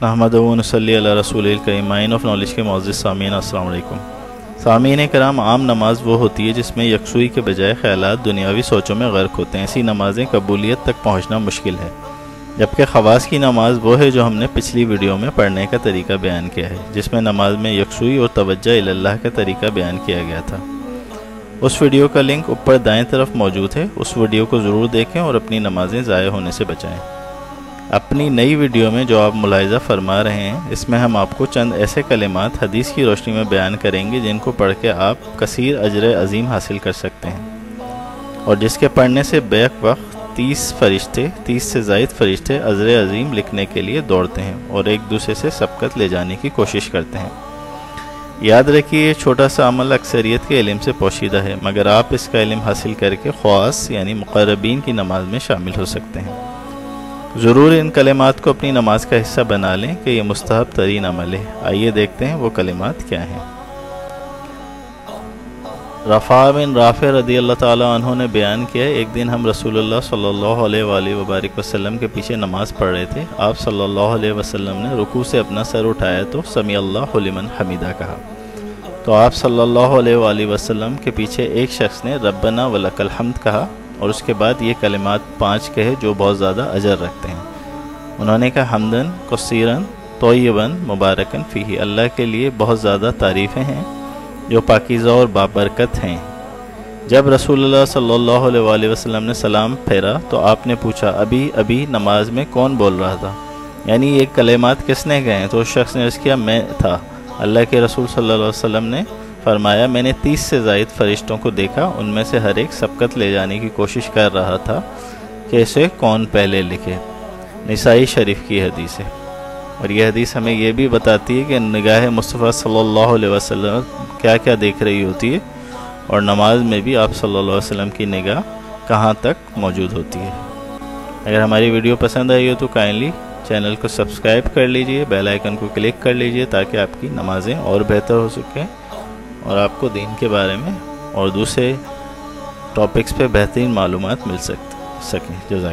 नहमदुहु व नसल्ली अला रसूलिल करीम। Mine of knowledge के मुअज़्ज़िज़ सामीन अस्सलाम वालेकुम। सामीन कराम, आम नमाज वो होती है जिसमें यकसुई के बजाय ख्यालात दुनियावी सोचों में गर्क होते हैं। ऐसी नमाजें कबूलियत तक पहुँचना मुश्किल है, जबकि खवास की नमाज वो है जो हमने पिछली वीडियो में पढ़ने का तरीका बयान किया है, जिसमें नमाज में यकसुई और तवज्जो इल्लाह का तरीका बयान किया गया था। उस वीडियो का लिंक ऊपर दाएं तरफ मौजूद है, उस वीडियो को ज़रूर देखें और अपनी नमाजें ज़ाया होने से बचाएं। अपनी नई वीडियो में जो आप मुलाहिज़ा फरमा रहे हैं, इसमें हम आपको चंद ऐसे कलिमात हदीस की रोशनी में बयान करेंगे जिनको पढ़ के आप कसीर अजर अज़ीम हासिल कर सकते हैं, और जिसके पढ़ने से बैक वक्त 30 से ज़ायद फरिश्ते अजर अज़ीम लिखने के लिए दौड़ते हैं और एक दूसरे से सबकत ले जाने की कोशिश करते हैं। याद रखिए, ये छोटा सा अमल अक्सरियत के इल्म से पोशीदा है, मगर आप इसका इल्म हासिल करके ख्वास यानी मुक़र्रबीन की नमाज में शामिल हो सकते हैं। ज़रूर इन कलिमात को अपनी नमाज का हिस्सा बना लें कि ये मुस्तहब तरीन अमल है। आइए देखते हैं वो कलिमात क्या हैं। रफ़ा बिन राफ़े रदियल्लाहु ताला अन्हु ने बयान किया, एक दिन हम रसूलुल्लाह सल्लल्लाहु अलैहि वसल्लम के पीछे नमाज पढ़ रहे थे। आप सल्लल्लाहु अलैहि वसल्लम ने रुकू से अपना सर उठाया तो समी अल्लाहु लिमन हमीदा कहा, तो आप सल्लल्लाहु अलैहि वसल्लम के पीछे एक शख्स ने रब्बना वलकल हम्द कहा और उसके बाद ये कलिमात 5 कहे जो बहुत ज़्यादा अजर रखते हैं। उन्होंने कहा, हम्दन कसीरन तोय्यबन मुबारकन फ़ीही, अल्लाह के लिए बहुत ज़्यादा तारीफ़ें हैं जो पाकीज़ा और बाबरकत हैं। जब रसूलुल्लाह सल्लल्लाहु अलैहि वसल्लम ने सलाम फेरा तो आपने पूछा, अभी अभी नमाज में कौन बोल रहा था, यानी ये कलिमात किसने कहे? तो उस शख्स ने अर्ज़ किया, मैं था। अल्लाह के रसूल सल्लल्लाहु अलैहि वसल्लम ने फरमाया, मैंने 30 से ज़ायद फरिश्तों को देखा, उनमें से हर एक सबकत ले जाने की कोशिश कर रहा था कि इसे कौन पहले लिखे। निसाई शरीफ की हदीस है, और यह हदीस हमें यह भी बताती है कि निगाह मुस्तफ़ा सल्लल्लाहु अलैहि वसल्लम क्या क्या देख रही होती है, और नमाज में भी आप सल्लल्लाहु अलैहि वसल्लम की निगाह कहाँ तक मौजूद होती है। अगर हमारी वीडियो पसंद आई हो तो काइंडली चैनल को सब्सक्राइब कर लीजिए, बेल आइकन को क्लिक कर लीजिए ताकि आपकी नमाजें और बेहतर हो सकें और आपको दीन के बारे में और दूसरे टॉपिक्स पे बेहतरीन मालूमात मिल सकें। जज़ाक